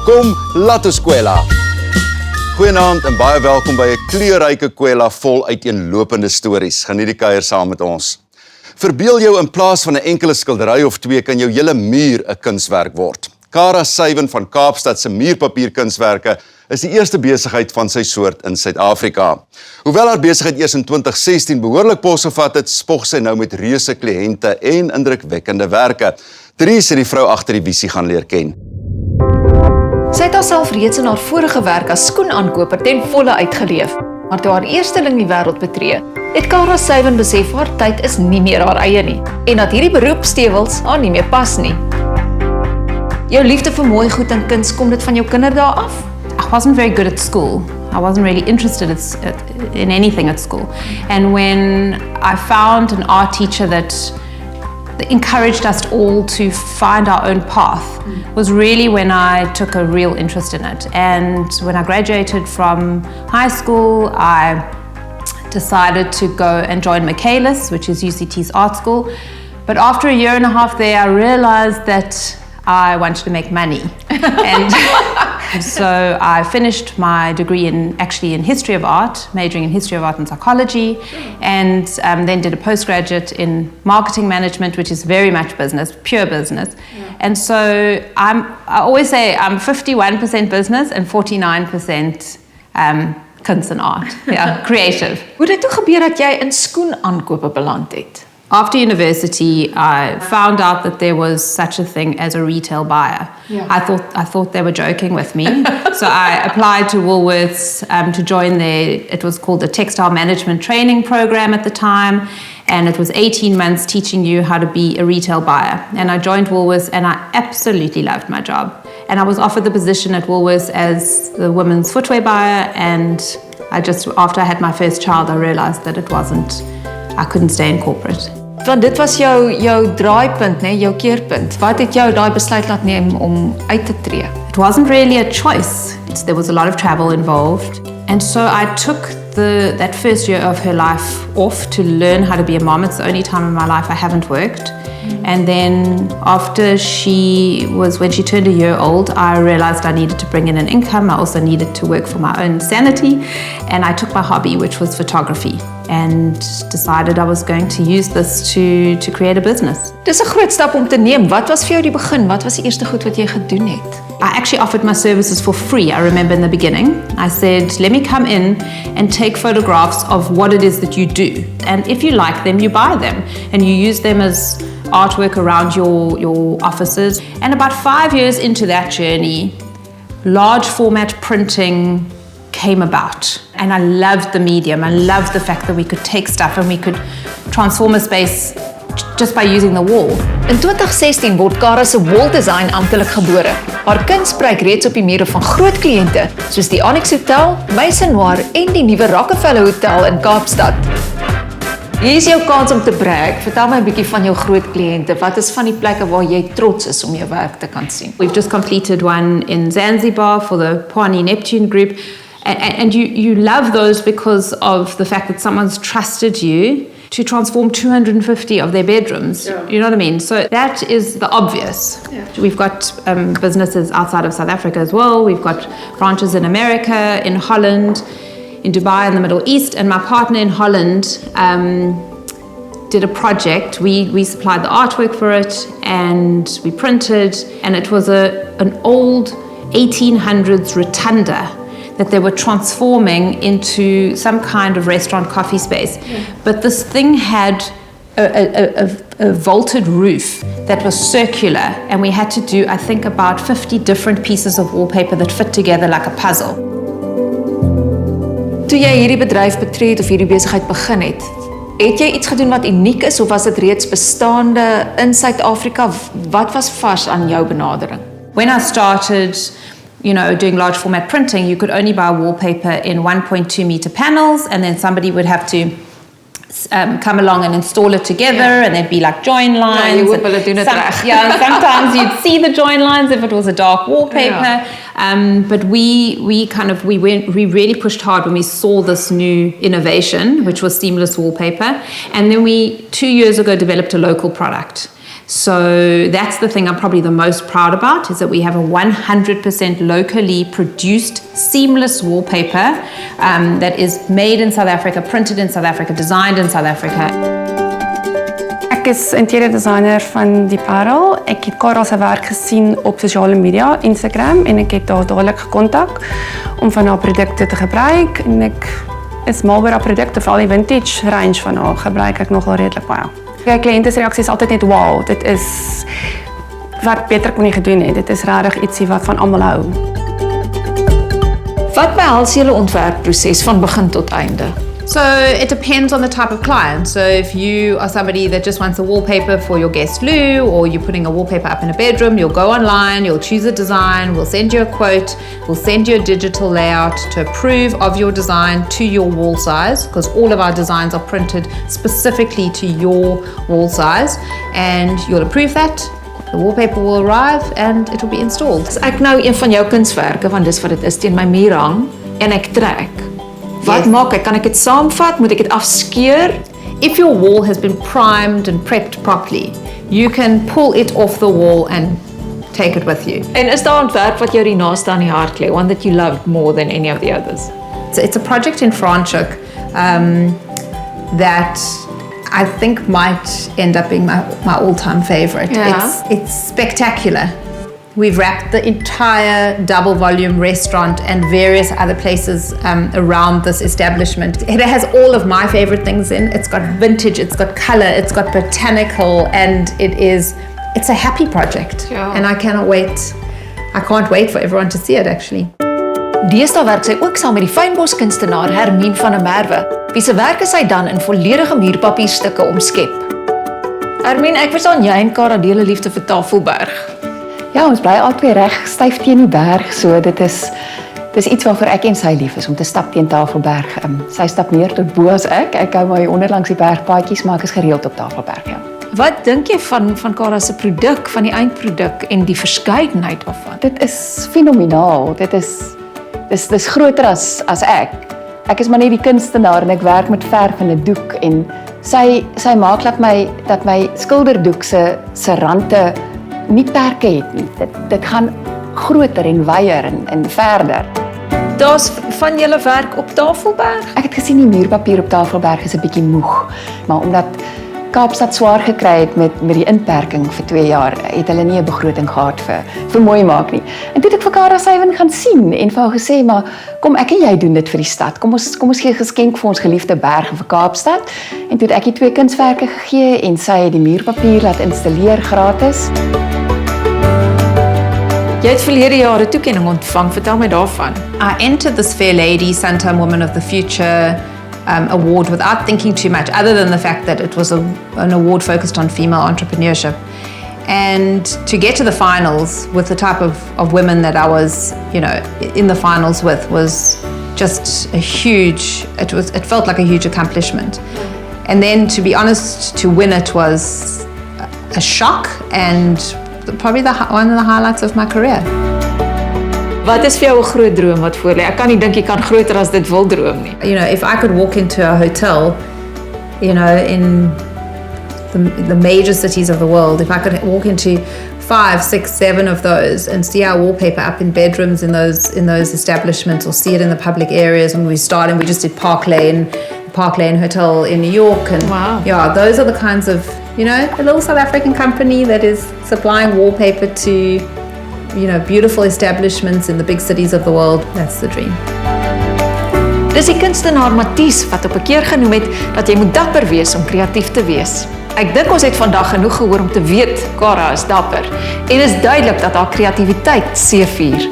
Kom, laat ons KWELA. Goeienaand en baie welkom by 'n kleurryke KWELA vol uiteenlopende stories. Geniet die kuier saam met ons. Verbeel jou in plaas van 'n enkele skildery of twee kan jou hele muur 'n kunswerk word. Kara Syven van Kaapstad se muurpapierkunswerke is die eerste besigheid van sy soort in Suid-Afrika. Hoewel haar besigheid eers in 2016 behoorlik posgevat het, spog sy nou met reuse kliënte en indrukwekkende werke. Dries het die vrou agter die visie gaan leer ken. Sy het haarself reeds in haar vorige werk as skoenaankoper ten volle uitgeleef. Maar toe haar eersteling die wêreld betree, het Kara Syven besef haar tyd is nie meer haar eie nie en dat hierdie beroepstewels haar nie meer pas nie. Jou liefde vir mooi goed en kuns, kom dit van jou kinderdae af? I wasn't very good at school. I wasn't really interested in anything at school. And when I found an art teacher that encouraged us all to find our own path, was really when I took a real interest in it. And when I graduated from high school, I decided to go and join KWELA, which is UCT's art school. But after a year and a half there, I realized that I wanted to make money. And so I finished my degree in history of art, majoring in history of art and psychology, and then did a postgraduate in marketing management, which is very much business, pure business. Yeah. And so I always say I'm 51% business and 49% kunst and art, yeah, creative. Hoe het dit toe gebeur dat jy in skoenaankope beland het? After university, I found out that there was such a thing as a retail buyer. Yeah. I thought they were joking with me. So I applied to Woolworths to join it was called the Textile Management Training Program at the time. And it was 18 months teaching you how to be a retail buyer. And I joined Woolworths and I absolutely loved my job. And I was offered the position at Woolworths as the women's footwear buyer. And after I had my first child, I realized that I couldn't stay in corporate. Want dit was jou draaipunt, né, jou keerpunt. Wat het jou daai besluit laat neem om uit te tree? It wasn't really a choice. There was a lot of travel involved. And so I took that first year of her life off to learn how to be a mom. It's the only time in my life I haven't worked. And then when she turned a year old, I realized I needed to bring in an income. I also needed to work for my own sanity. And I took my hobby, which was photography, and decided I was going to use this to create a business. Dis 'n groot stap om te neem. Wat was vir jou die begin? Wat was die eerste goed wat jy gedoen het? I actually offered my services for free, I remember in the beginning. I said, let me come in and take photographs of what it is that you do. And if you like them, you buy them. And you use them as artwork around your offices. And about 5 years into that journey, large format printing came about. And I loved the medium. I loved the fact that we could take stuff and we could transform a space just by using the wall. In 2016 word Kara se wall design amptelik gebore. Haar kuns spreek reeds op die mure van groot kliënte, soos die Onyx Hotel, Maison Noir en die nuwe Rockefeller Hotel in Kaapstad. Hier is jou kans om te brag. Vertel my 'n bietjie van jou groot kliënte. Wat is van die plekke waar jy trots is om jou werk te kan sien? We've just completed one in Zanzibar for the Pwani Neptune group. And you love those because of the fact that someone's trusted you to transform 250 of their bedrooms. Yeah. You know what I mean? So that is the obvious. Yeah. We've got businesses outside of South Africa as well. We've got branches in America, in Holland, in Dubai, in the Middle East. And my partner in Holland did a project. We supplied the artwork for it and we printed. And it was an old 1800s rotunda that they were transforming into some kind of restaurant coffee space. Yeah. But this thing had a vaulted roof that was circular, and we had to do, I think, about 50 different pieces of wallpaper that fit together like a puzzle. Toe jy hierdie bedryf betree het of hierdie besigheid begin het jy iets gedoen wat uniek is of was dit reeds bestaande in Suid-Afrika? Wat was vars aan jou benadering? When I started doing large format printing, you could only buy wallpaper in 1.2 meter panels, and then somebody would have to come along and install it together, and there'd be like join lines. You would doen it reg. Yeah, and sometimes you'd see the join lines if it was a dark wallpaper. Yeah. But we really pushed hard when we saw this new innovation, which was seamless wallpaper, and then we 2 years ago developed a local product. So that's the thing I'm probably the most proud about, is that we have a 100% locally produced seamless wallpaper that is made in South Africa, printed in South Africa, designed in South Africa. Ek is interieur designer van die Parel. Ek het Karel se werk gesien op sosiale media, Instagram, en ek het haar dadelik gekontak om van haar produkte te gebruik. En ek is mal oor haar produkte, veral die vintage range van haar gebruik ek nogal redelik baie. Die kliënte se reaksie is altyd net wow, dit is wat beter kon nie gedoen het. Dit is regtig ietsie wat van almal hou. Wat behels julle ontwerpproses van begin tot einde? So it depends on the type of client. So if you are somebody that just wants a wallpaper for your guest loo, or you're putting a wallpaper up in a bedroom, you'll go online, you'll choose a design, we'll send you a quote, we'll send you a digital layout to approve of your design to your wall size, because all of our designs are printed specifically to your wall size, and you'll approve that. The wallpaper will arrive and it will be installed. As ek nou een van jou kunswerke, want dis wat dit is, teen my muur hang en ek trek. Wat maak ek? Kan ek dit saamvat? Moet ek dit afskeur? If your wall has been primed and prepped properly, you can pull it off the wall and take it with you. En is daar 'n ontwerp wat jou die naaste aan die hart lê, one that you loved more than any of the others? It's a project in Franschhoek that I think might end up being my all-time favorite. Yeah. It's spectacular. We've wrapped the entire double volume restaurant and various other places around this establishment. It has all of my favorite things in. It's got vintage, it's got color, it's got botanical, and it's a happy project. Yeah. And I cannot wait. I can't wait for everyone to see it actually. Deesdae werk sy ook saam met die fynbos kunstenaar Hermine van der Merwe, wie se werke sy dan in volledige muurpapierstukke omskep. Hermine, ek verstaan jy en Kara deel 'n liefde vir Tafelberg. Ja, ons bly albei reg styf teen die berg, so dis iets waarvoor ek en sy lief is, om te stap teen Tafelberg. Sy stap meer tot bo as ek hou maar onder langs die bergpaadjies, maar ek is gereeld op Tafelberg, ja. Wat dink jy van Kara se produk, van die eindproduk en die verskeidenheid daarvan? Dit is fenomenaal. Dis groter as ek. Ek is maar net die kunstenaar en ek werk met verf en 'n doek, en sy maak dat my skilderdoek se rande nie perke het nie. Dit gaan groter en wyer en verder. Daar's van julle werk op Tafelberg? Ek het gesien die muurpapier op Tafelberg is 'n bietjie moeg, maar omdat Kaapstad swaar gekry het met die inperking vir 2 jaar, het hulle nie 'n begroting gehad vir mooi maak nie. En toe het ek vir Kara Sywen gaan sien en vir haar gesê, maar kom ek en jy doen dit vir die stad. Kom ons gee 'n geskenk vir ons geliefde berge vir Kaapstad. En toe het ek die 2 kunswerke gegee en sy het die muurpapier laat installeer gratis. Jy het verlede jare toekenning ontvang, vertel my daarvan. I entered this Fair Lady Suntime Woman of the Future award without thinking too much, other than the fact that it was an award focused on female entrepreneurship. And to get to the finals with the type of women that I was, in the finals with, was just it felt like a huge accomplishment. And then, to be honest, to win it was a shock and probably one of the highlights of my career. Wat is vir jou 'n groot droom wat voor lê? Ek kan nie dink jy kan groter as dit wil droom nie. If I could walk into a hotel, in the major cities of the world, if I could walk into 5, 6, 7 of those and see our wallpaper up in bedrooms in those establishments, or see it in the public areas. When we started, we just did Park Lane Hotel in New York, and wow. Yeah, those are the kinds of, a little South African company that is supplying wallpaper to beautiful establishments in the big cities of the world. That's the dream. Dis die kunstenaar Mathies wat op 'n keer genoem het dat jy moet dapper wees om kreatief te wees. Ek dink ons het vandag genoeg gehoor om te weet Kara is dapper, en is duidelik dat haar kreatiwiteit seëvier.